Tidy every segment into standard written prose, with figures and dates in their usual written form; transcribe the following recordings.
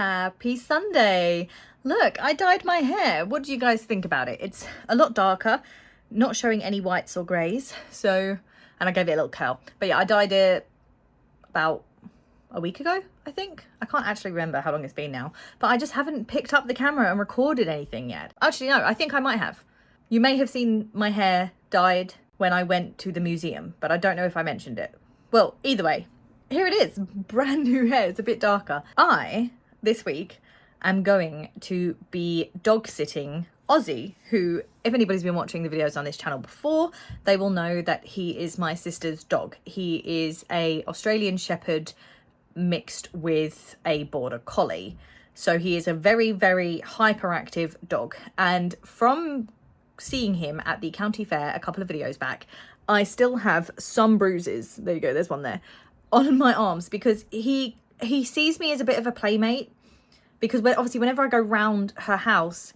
Happy Sunday. Look, I dyed my hair. What do you guys think about it? It's a lot darker, not showing any whites or greys. So, and I gave it a little curl. But yeah, I dyed it about a week ago, I think. I can't actually remember how long it's been now. But I just haven't picked up the camera and recorded anything yet. Actually, no, I think I might have. You may have seen my hair dyed when I went to the museum, but I don't know if I mentioned it. Well, either way, here it is, brand new hair. It's a bit darker. I, this week, am going to be dog sitting Ozzy, who, if anybody's been watching the videos on this channel before, they will know that he is my sister's dog. He is a Australian Shepherd mixed with a Border Collie. So he is a very, very hyperactive dog. And from seeing him at the county fair a couple of videos back, I still have some bruises. There you go, there's one there. On my arms, because he sees me as a bit of a playmate, because obviously whenever I go round her house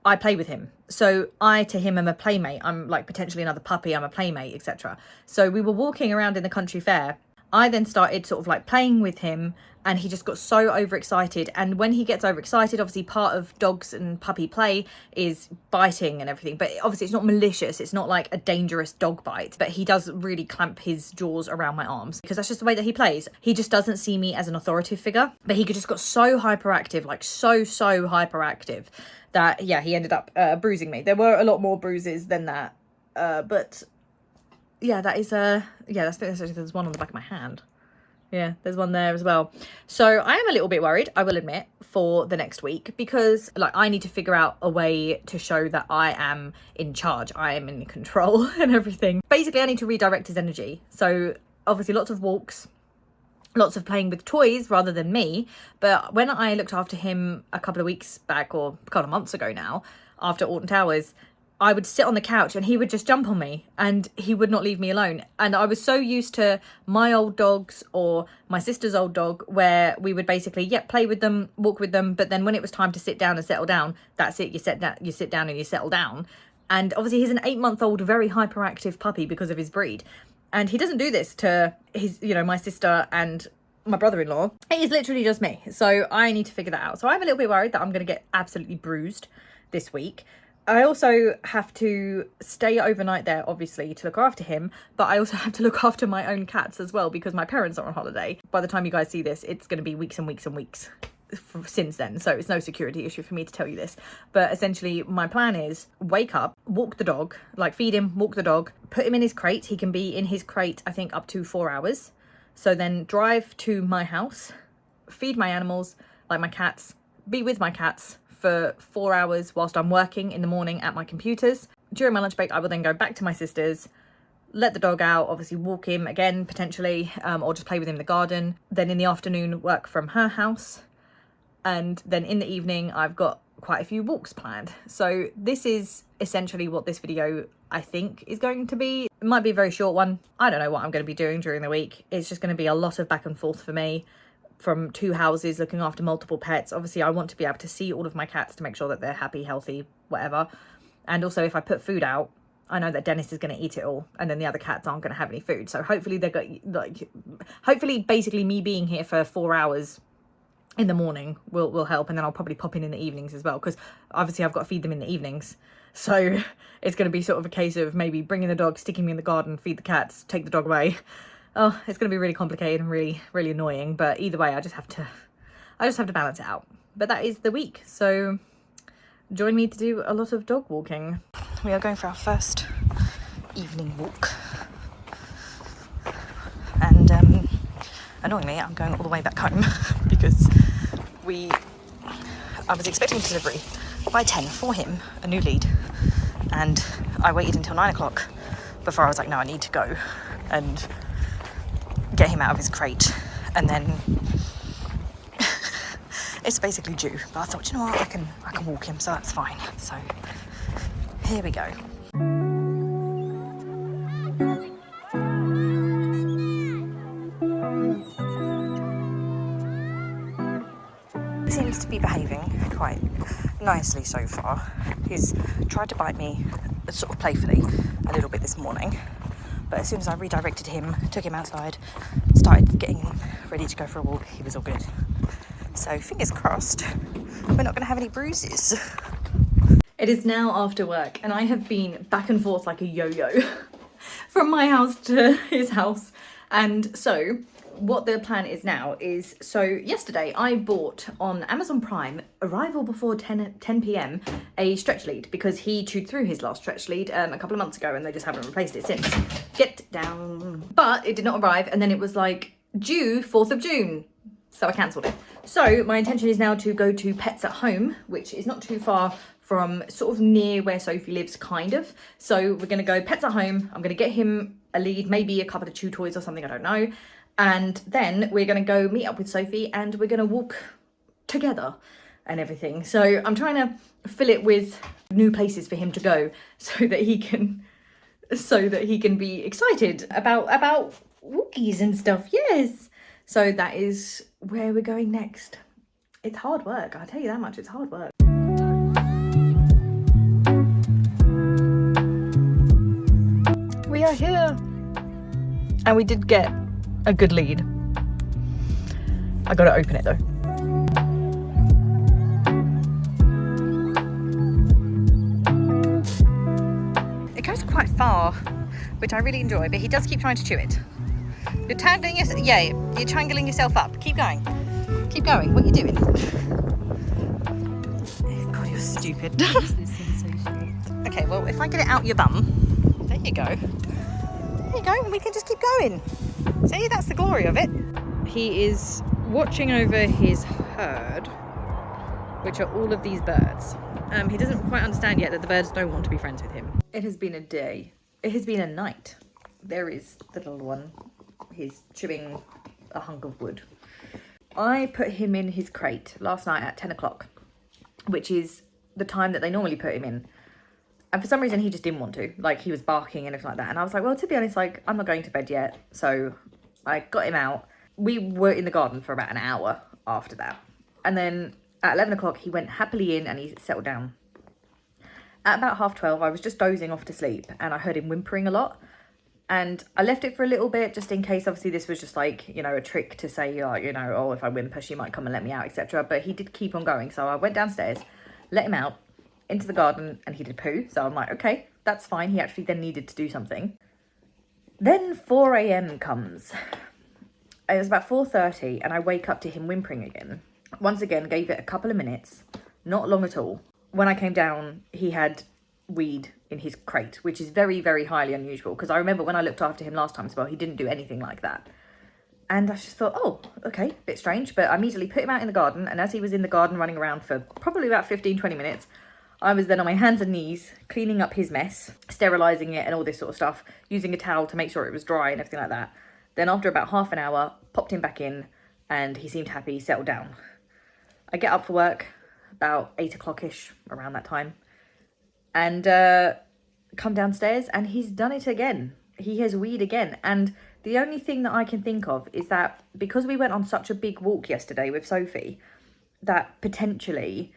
I play with him, so I to him am a playmate. I'm like potentially another puppy, I'm a playmate, etc. So we were walking around in the country fair. I then started sort of like playing with him, and he just got so overexcited. And when he gets overexcited, obviously part of dogs and puppy play is biting and everything, but obviously it's not malicious, it's not like a dangerous dog bite, but he does really clamp his jaws around my arms because that's just the way that he plays. He just doesn't see me as an authoritative figure, but he just got so hyperactive, like so hyperactive, that yeah, he ended up bruising me. There were a lot more bruises than that, but yeah, that is there's one on the back of my hand. Yeah, there's one there as well. So I am a little bit worried, I will admit, for the next week, because like I need to figure out a way to show that I am in charge, I am in control and everything. Basically, I need to redirect his energy. So obviously lots of walks, lots of playing with toys rather than me. But when I looked after him a couple of weeks back, or a couple of months ago now, after Alton Towers, I would sit on the couch and he would just jump on me and he would not leave me alone. And I was so used to my old dogs or my sister's old dog, where we would basically, play with them, walk with them. But then when it was time to sit down and settle down, that's it. You sit down and you settle down. And obviously he's an 8-month-old, very hyperactive puppy because of his breed. And he doesn't do this to his, my sister and my brother-in-law. It is literally just me. So I need to figure that out. So I'm a little bit worried that I'm going to get absolutely bruised this week. I also have to stay overnight there, obviously, to look after him, but I also have to look after my own cats as well, because my parents are on holiday. By the time you guys see this, it's going to be weeks and weeks and weeks since then, so it's no security issue for me to tell you this. But essentially, my plan is wake up, walk the dog, like feed him, walk the dog, put him in his crate. He can be in his crate, I think, up to 4 hours. So then drive to my house, feed my animals, like my cats, be with my cats for 4 hours whilst I'm working in the morning at my computers. During my lunch break, I will then go back to my sister's, let the dog out, obviously walk him again, potentially, or just play with him in the garden. Then in the afternoon, work from her house. And then in the evening, I've got quite a few walks planned. So this is essentially what this video, I think, is going to be. It might be a very short one. I don't know what I'm going to be doing during the week. It's just going to be a lot of back and forth for me, from 2 houses, looking after multiple pets. Obviously I want to be able to see all of my cats to make sure that they're happy, healthy, whatever. And also if I put food out, I know that Dennis is going to eat it all, and then the other cats aren't going to have any food. So hopefully they're going, like, hopefully basically me being here for 4 hours in the morning will help. And then I'll probably pop in the evenings as well, because obviously I've got to feed them in the evenings. So it's going to be sort of a case of maybe bringing the dog, sticking me in the garden, feed the cats, take the dog away. Oh, it's going to be really complicated and really, really annoying. But either way, I just have to balance it out. But that is the week. So join me to do a lot of dog walking. We are going for our first evening walk. And annoyingly, I'm going all the way back home because I was expecting delivery by 10 for him, a new lead. And I waited until 9 o'clock before I was like, no, I need to go and get him out of his crate. And then it's basically due, but I thought, you know what, I can walk him, so that's fine. So here we go. He seems to be behaving quite nicely so far. He's tried to bite me sort of playfully a little bit this morning, but as soon as I redirected him, took him outside, started getting him ready to go for a walk, he was all good. So fingers crossed, we're not going to have any bruises. It is now after work and I have been back and forth like a yo-yo from my house to his house. And so what the plan is now is, so yesterday I bought on Amazon Prime, arrival before 10 p.m, a stretch lead because he chewed through his last stretch lead a couple of months ago and they just haven't replaced it since. Get down. But it did not arrive and then it was like due 4th of June. So I cancelled it. So my intention is now to go to Pets at Home, which is not too far from sort of near where Sophie lives, kind of. So we're going to go Pets at Home. I'm going to get him a lead, maybe a couple of chew toys or something, I don't know. And then we're going to go meet up with Sophie and we're going to walk together and everything. So I'm trying to fill it with new places for him to go so that he can be excited about walkies and stuff. Yes. So that is where we're going next. It's hard work, I'll tell you that much, it's hard work. We are here. And we did get a good lead. I gotta open it though. It goes quite far, which I really enjoy, but he does keep trying to chew it. You're tangling yourself, yeah, you're tangling yourself up. Keep going. Keep going. What are you doing? God, you're stupid. Okay, well, if I get it out your bum, there you go. There you go, and we can just keep going. See, that's the glory of it. He is watching over his herd, which are all of these birds. He doesn't quite understand yet that the birds don't want to be friends with him. It has been a day. It has been a night. There is the little one. He's chewing a hunk of wood. I put him in his crate last night at 10 o'clock, which is the time that they normally put him in. And for some reason, he just didn't want to. Like, he was barking and everything like that. And I was like, well, to be honest, like, I'm not going to bed yet. So I got him out. We were in the garden for about an hour after that. And then at 11 o'clock, he went happily in and he settled down. At about 12:30, I was just dozing off to sleep and I heard him whimpering a lot. And I left it for a little bit just in case, obviously, this was just like, you know, a trick to say, you know, oh, if I whimper, she might come and let me out, etc. But he did keep on going. So I went downstairs, let him out into the garden and he did poo. So I'm like, okay, that's fine. He actually then needed to do something. Then 4 a.m. comes. It was about 4:30 and I wake up to him whimpering again. Once again, gave it a couple of minutes, not long at all. When I came down, he had weed in his crate, which is very, very highly unusual because I remember when I looked after him last time as well, he didn't do anything like that. And I just thought, oh, okay, a bit strange, but I immediately put him out in the garden, and as he was in the garden running around for probably about 15-20 minutes, I was then on my hands and knees cleaning up his mess, sterilising it and all this sort of stuff, using a towel to make sure it was dry and everything like that. Then after about half an hour, popped him back in and he seemed happy, settled down. I get up for work about 8 o'clock-ish, around that time, and come downstairs and he's done it again. He has weed again. And the only thing that I can think of is that because we went on such a big walk yesterday with Sophie, that potentially,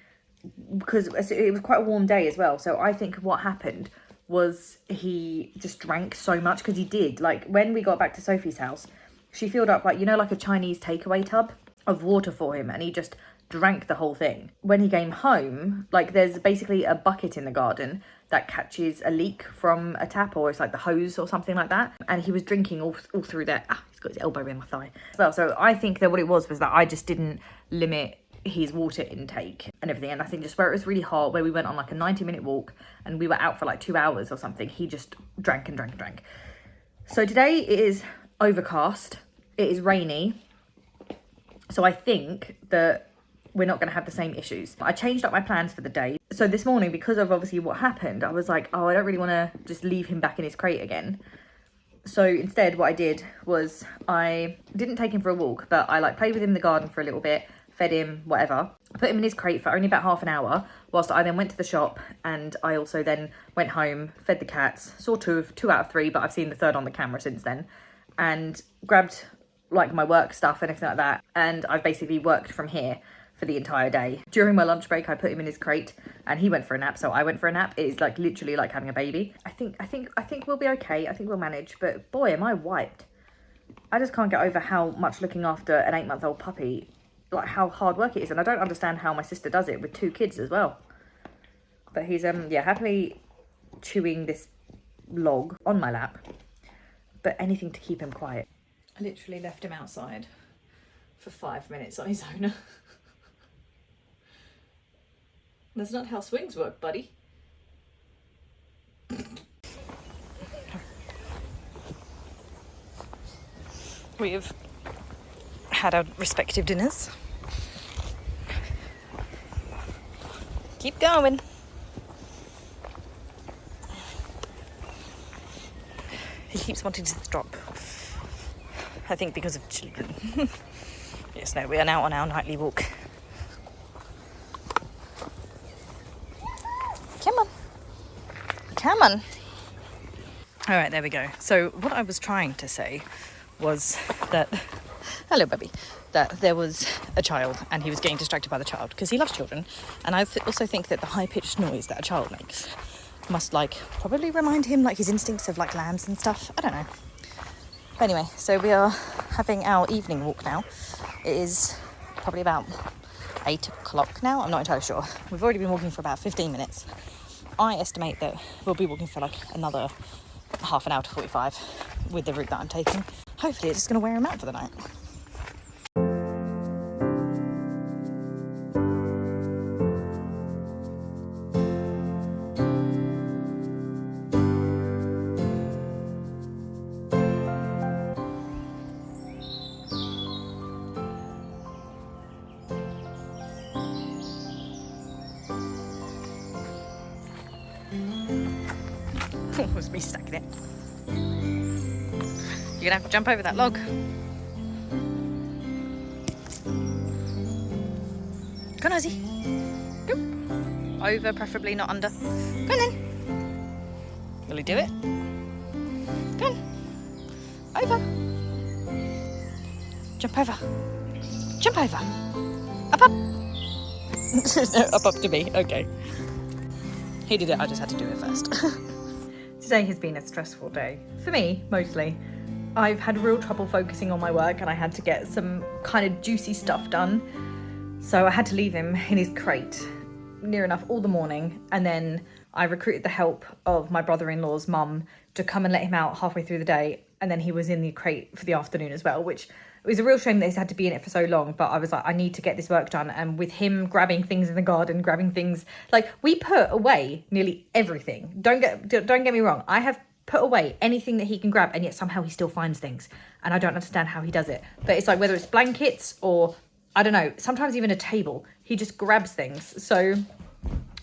because it was quite a warm day as well, so I think what happened was he just drank so much, because he did, like, when we got back to Sophie's house, she filled up, like, you know, like a Chinese takeaway tub of water for him, and he just drank the whole thing. When he came home, like, there's basically a bucket in the garden that catches a leak from a tap, or it's like the hose or something like that, and he was drinking all through there. He's got his elbow in my thigh as well. So I think that what it was that I just didn't limit his water intake and everything, and I think just where it was really hot, where we went on like a 90-minute walk and we were out for like 2 hours or something, he just drank and drank and drank. So today it is overcast, it is rainy, so I think that we're not going to have the same issues. I changed up my plans for the day. So this morning, because of obviously what happened, I was like, oh, I don't really want to just leave him back in his crate again. So instead, what I did was I didn't take him for a walk, but I like played with him in the garden for a little bit, fed him, whatever. Put him in his crate for only about half an hour, whilst I then went to the shop, and I also then went home, fed the cats, saw two out of three, but I've seen the third on the camera since then, and grabbed like my work stuff and everything like that. And I've basically worked from here for the entire day. During my lunch break, I put him in his crate and he went for a nap, so I went for a nap. It is like literally like having a baby. I think we'll be okay. I think we'll manage, but boy, am I wiped. I just can't get over how much looking after an 8-month-old puppy like how hard work it is, and I don't understand how my sister does it with 2 kids as well. But he's yeah, happily chewing this log on my lap, but anything to keep him quiet. I literally left him outside for 5 minutes on his own. That's not how swings work, buddy. We have had our respective dinners. Keep going. He keeps wanting to stop. I think because of children. Yes, no, we are now on our nightly walk. Come on. Come on. All right, there we go. So what I was trying to say was that, hello baby, that there was a child and he was getting distracted by the child because he loves children. And I also think that the high-pitched noise that a child makes must like probably remind him like his instincts of like lambs and stuff. I don't know. But anyway, so we are having our evening walk now. It is probably about 8 o'clock now. I'm not entirely sure. We've already been walking for about 15 minutes. I estimate that we'll be walking for like another half an hour to 45 with the route that I'm taking. Hopefully it's just going to wear him out for the night. It was me stacking it. You're gonna have to jump over that log. Go on, Ozzy. Go. Over, preferably, not under. Go on then. Will he do it? Go on. Over. Jump over. Jump over. Up, up. Up to me. Okay. He did it. I just had to do it first. Today has been a stressful day. For me, mostly. I've had real trouble focusing on my work and I had to get some kind of juicy stuff done. So I had to leave him in his crate near enough all the morning, and then I recruited the help of my brother-in-law's mum to come and let him out halfway through the day, and then he was in the crate for the afternoon as well, which was a real shame that he's had to be in it for so long. But I was like, I need to get this work done. And with him grabbing things in the garden, grabbing things, like we put away nearly everything. Don't get me wrong, I have put away anything that he can grab, and yet somehow he still finds things, and I don't understand how he does it. But it's like whether it's blankets or I don't know, sometimes even a table, he just grabs things. So,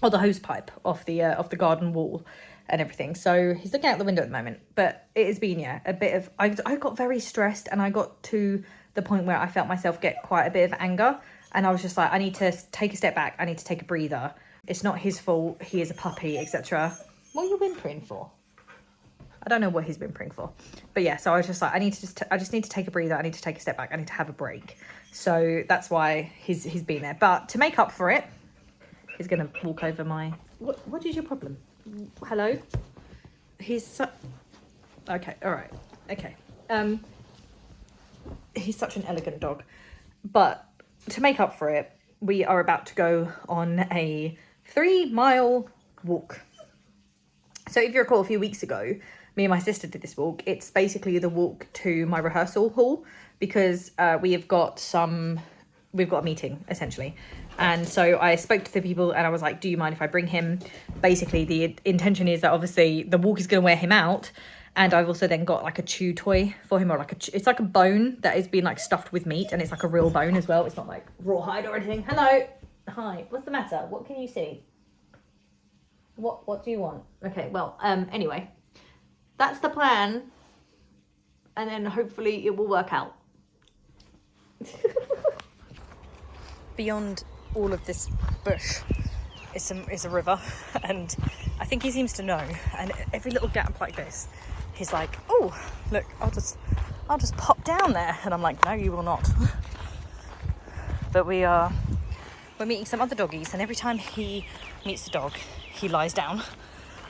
or the hose pipe off the garden wall and everything. So he's looking out the window at the moment. But it has been, yeah, a bit of, I got very stressed, and I got to the point where I felt myself get quite a bit of anger, and I was just like, I need to take a step back, I need to take a breather. It's not his fault, he is a puppy, etc. What are you whimpering for? I don't know what he's whimpering for. But yeah, so I was just like, I just need to take a breather, I need to take a step back, I need to have a break. So that's why he's been there. But to make up for it, he's gonna walk over my, what is your problem? Hello? He's okay, all right, okay. He's such an elegant dog. But to make up for it, we are about to go on a 3-mile walk. So if you recall, a few weeks ago, me and my sister did this walk. It's basically the walk to my rehearsal hall, because we've got a meeting essentially. And so I spoke to the people and I was like, do you mind if I bring him? Basically the intention is that obviously the walk is going to wear him out, and I've also then got like a chew toy for him, or like it's like a bone that is being like stuffed with meat, and it's like a real bone as well. It's not like rawhide or anything. Hello. Hi. What's the matter? What can you see? What do you want? Okay, well, anyway, that's the plan, and then hopefully it will work out. Beyond all of this bush is a river, and I think he seems to know, and every little gap like this, he's like, oh, look, I'll just pop down there, and I'm like, no, you will not. But we're meeting some other doggies, and every time he meets the dog, he lies down,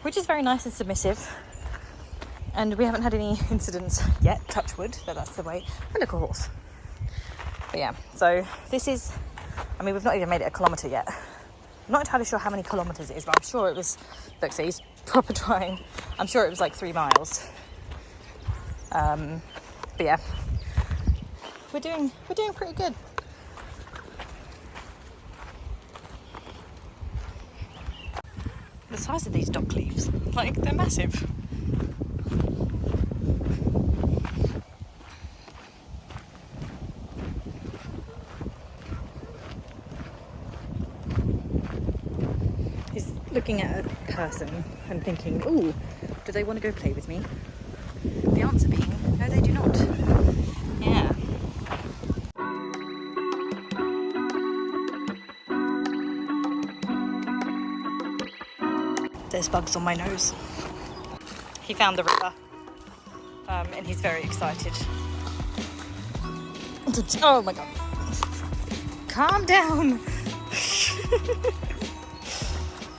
which is very nice and submissive. And we haven't had any incidents yet, touch wood, that that's the way. Oh, look, a horse. But yeah, so this is, I mean, we've not even made it a kilometre yet. I'm not entirely sure how many kilometres it is, but I'm sure it was, look, see, he's proper trying. I'm sure it was like 3 miles. But yeah, we're doing pretty good. The size of these dog leaves, like, they're massive. He's looking at a person and thinking, ooh, do they want to go play with me? The answer being, no, they do not. Yeah. There's bugs on my nose. He found the river, and he's very excited. Oh my god. Calm down.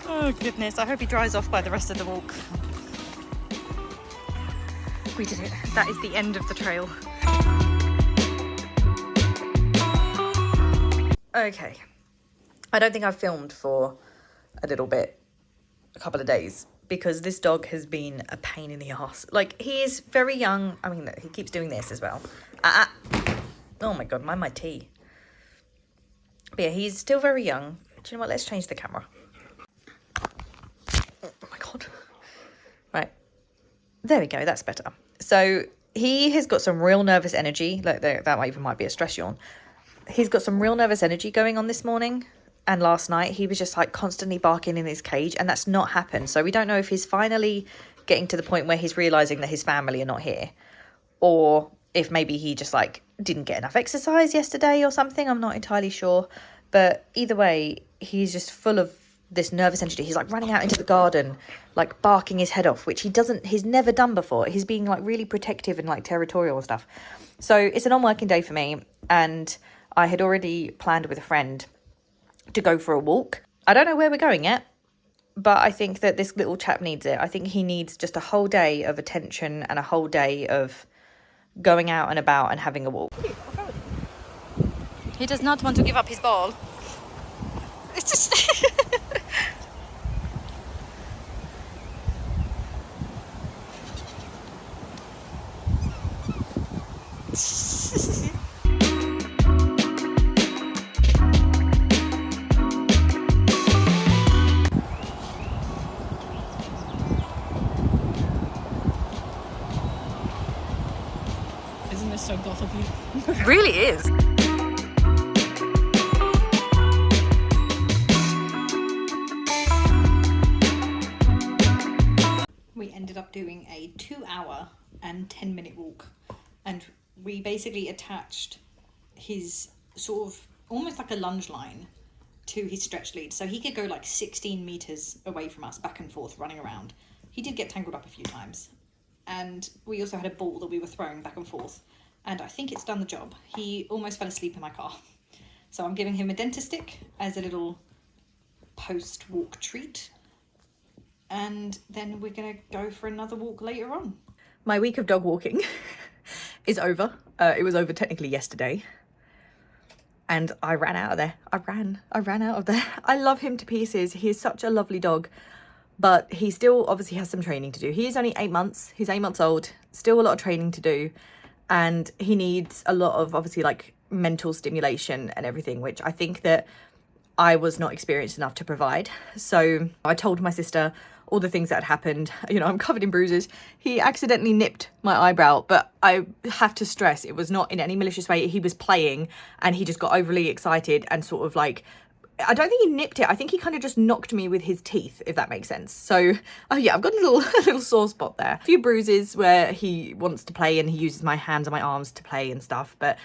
Oh goodness, I hope he dries off by the rest of the walk. We did it. That is the end of the trail. Okay. I don't think I've filmed for a couple of days, because this dog has been a pain in the arse. Like, he is very young. I mean, look, he keeps doing this as well. Oh my god, mind my tea. But yeah, he's still very young. Do you know what? Let's change the camera. Oh my god. Right. There we go. That's better. So he has got some real nervous energy. Like, that even might be a stress yawn. He's got some real nervous energy going on this morning. And last night he was just like constantly barking in his cage, and that's not happened. So we don't know if he's finally getting to the point where he's realizing that his family are not here, or if maybe he just like didn't get enough exercise yesterday or something. I'm not entirely sure. But either way, he's just full of this nervous energy. He's like running out into the garden, like barking his head off, which he's never done before. He's being like really protective and like territorial and stuff. So it's a non-working day for me, and I had already planned with a friend to go for a walk. I don't know where we're going yet, but I think that this little chap needs it. I think he needs just a whole day of attention and a whole day of going out and about and having a walk. He does not want to give up his ball. It's just... Isn't this so goth of you? It really is. We ended up doing a 2-hour and 10-minute walk, and we basically attached his sort of almost like a lunge line to his stretch lead, so he could go like 16 meters away from us, back and forth, running around. He did get tangled up a few times, and we also had a ball that we were throwing back and forth, and I think it's done the job. He almost fell asleep in my car, so I'm giving him a dentist stick as a little post-walk treat, and then we're gonna go for another walk later on. My week of dog walking is over. It was over technically yesterday, and I ran out of there. I ran out of there. I love him to pieces. He is such a lovely dog, but he still obviously has some training to do. He is only 8 months. He's 8 months old. Still a lot of training to do, and he needs a lot of obviously like mental stimulation and everything, which I think that I was not experienced enough to provide. So I told my sister all the things that had happened. You know, I'm covered in bruises. He accidentally nipped my eyebrow, but I have to stress it was not in any malicious way. He was playing and he just got overly excited and sort of like, I don't think he nipped it. I think he kind of just knocked me with his teeth, if that makes sense. So, oh yeah, I've got a little sore spot there. A few bruises where he wants to play and he uses my hands and my arms to play and stuff. But,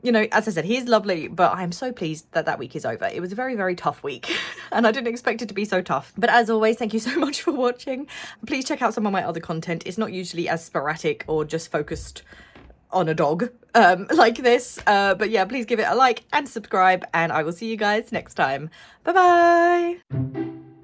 you know, as I said, he is lovely, but I'm so pleased that that week is over. It was a very, very tough week and I didn't expect it to be so tough. But as always, thank you so much for watching. Please check out some of my other content. It's not usually as sporadic or just focused on a dog like this. But yeah, please give it a like and subscribe, and I will see you guys next time. Bye bye.